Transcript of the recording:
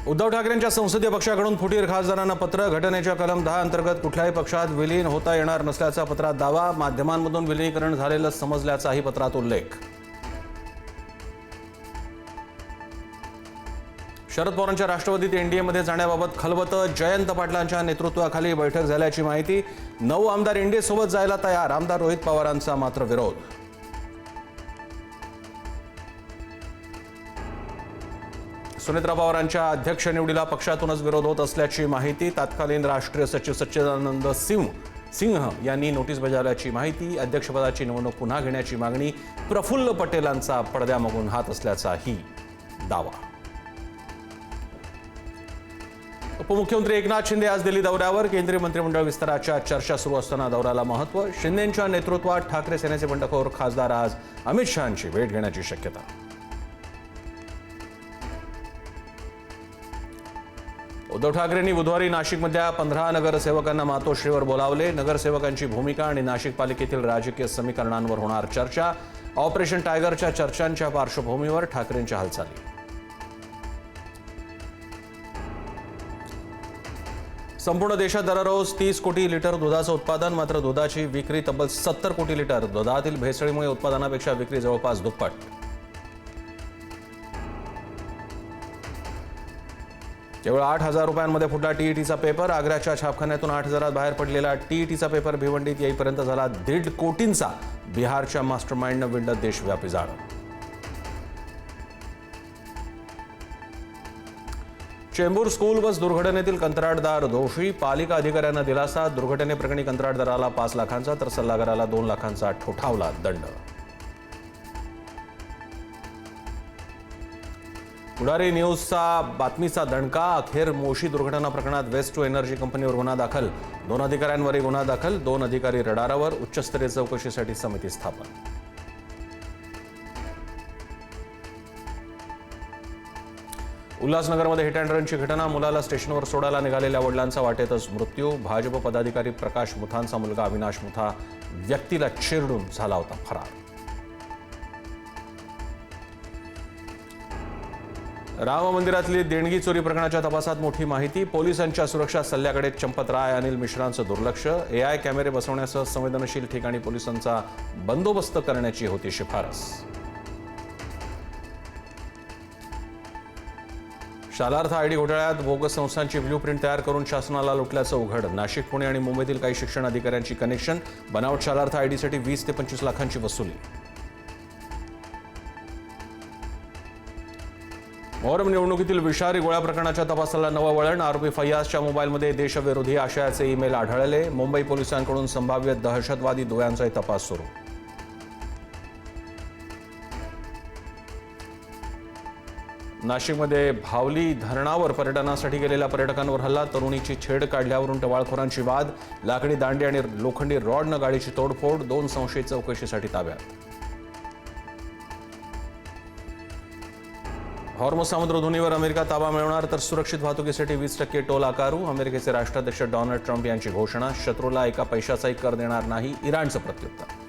उद्धव ठाकरेंच्या संसदीय पक्षाकडून फुटीर खासदारांना पत्र. घटनेच्या कलम 10 अंतर्गत कुठल्याही पक्षात विलीन होता येणार नसल्याचा पत्रात दावा. माध्यमांमधून विलीनीकरण झालेलं समजल्याचाही पत्रात उल्लेख. शरद पवारांच्या राष्ट्रवादीत एनडीएमध्ये जाण्याबाबत खलबत. जयंत पाटलांच्या नेतृत्वाखाली बैठक झाल्याची माहिती. 9 आमदार एनडीएसोबत जायला तयार. आमदार रोहित पवारांचा मात्र विरोध. सुनेत्रा पवारांच्या अध्यक्ष निवडीला पक्षातूनच विरोध होत असल्याची माहिती. तत्कालीन राष्ट्रीय सचिव सच्चिदानंद सिंह यांनी नोटीस बजावल्याची माहिती. अध्यक्षपदाची निवडणूक पुन्हा घेण्याची मागणी. प्रफुल्ल पटेलांचा पडद्यामागून हात असल्याचाही दावा. उपमुख्यमंत्री एकनाथ शिंदे आज दिल्ली दौऱ्यावर. केंद्रीय मंत्रिमंडळ विस्ताराच्या चर्चा सुरू असताना दौऱ्याला महत्त्व. शिंदेंच्या नेतृत्वात ठाकरे सेनेचे बंडखोर खासदार आज अमित शहांची भेट घेण्याची शक्यता. उद्धव ठाकरेंनी बुधवारी नाशिकमधल्या 15 नगरसेवकांना मातोश्रीवर बोलावले. नगरसेवकांची भूमिका आणि नाशिक पालिकेतील राजकीय समीकरणांवर होणार चर्चा. ऑपरेशन टायगरच्या चर्चांच्या पार्श्वभूमीवर ठाकरेंच्या हालचाली. संपूर्ण देशात दररोज 30 कोटी लिटर दुधाचं उत्पादन. मात्र दुधाची विक्री तब्बल 70 कोटी लिटर. दुधातील भेसळीमुळे उत्पादनापेक्षा विक्री जवळपास दुप्पट. केवळ 8,000 रुपयांमध्ये फुटला टीईटीचा पेपर. आग्र्याच्या छापखान्यातून 8,000त बाहेर पडलेला टीईटीचा पेपर भिवंडीत येईपर्यंत झाला 1.5 कोटींचा. बिहारच्या मास्टरमाइंडनं विणलं देशव्यापी जाळं. चेंबूर स्कूल बस दुर्घटनेतील कंत्राटदार दोषी. पालिका अधिकाऱ्यांना दिलासा. दुर्घटनेप्रकरणी कंत्राटदाराला 5 लाखांचा तर सल्लागाराला 2 लाखांचा ठोठावला दंड. पुढारी न्यूजचा बातमीचा दणका. अखेर मोशी दुर्घटना प्रकरणात वेस्ट टू एनर्जी कंपनीवर गुन्हा दाखल. 2 अधिकाऱ्यांवरही गुन्हा दाखल. 2 अधिकारी रडारावर. उच्चस्तरीय चौकशीसाठी समिती स्थापन. उल्हासनगरमध्ये हिट अँड रनची घटना. मुलाला स्टेशनवर सोडायला निघालेल्या वडिलांचा वाटेतच मृत्यू. भाजप पदाधिकारी प्रकाश मुथांचा मुलगा अविनाश मुथा व्यक्तीला चिरडून झाला होता फरार. राम मंदिरातली देणगी चोरी प्रकरणाच्या तपासात मोठी माहिती. पोलिसांच्या सुरक्षा सल्ल्याकडे चंपत राय अनिल मिश्रांचं दुर्लक्ष. एआय कॅमेरे बसवण्यासह संवेदनशील ठिकाणी पोलिसांचा बंदोबस्त करण्याची होती शिफारस. शालार्थ आयडी घोटाळ्यात बोगस संस्थांची ब्ल्यूप्रिंट तयार करून शासनाला लुटल्याचं उघड. नाशिक, पुणे आणि मुंबईतील काही शिक्षण अधिकाऱ्यांची कनेक्शन. बनावट शालार्थ आयडीसाठी 20 ते 25 लाखांची वसुली. मोहरम निवडणुकीतील विषारी गोळ्या प्रकरणाच्या तपासाला नवं वळण. आरोपी फय्याजच्या मोबाईलमध्ये देशविरोधी आशयाचे ईमेल आढळले. मुंबई पोलिसांकडून संभाव्य दहशतवादी दुव्यांचाही तपास सुरू. नाशिकमध्ये भावली धरणावर पर्यटनासाठी गेलेल्या पर्यटकांवर हल्ला. तरुणीची छेड काढल्यावरून टवाळखोरांची वाद. लाकडी दांडी आणि लोखंडी रॉडनं गाडीची तोडफोड. 2 संशयित चौकशीसाठी ताब्यात. हॉर्मोझ सामुद्रधुनीवर अमेरिका ताबा मिळवणार तर सुरक्षित वाहतुकीसाठी 20% टोल आकारू. अमेरिकेचे राष्ट्राध्यक्ष डोनाल्ड ट्रम्प यांची घोषणा. शत्रूला एका पैशाचाही कर देणार नाही. इराणचं प्रत्युत्तर.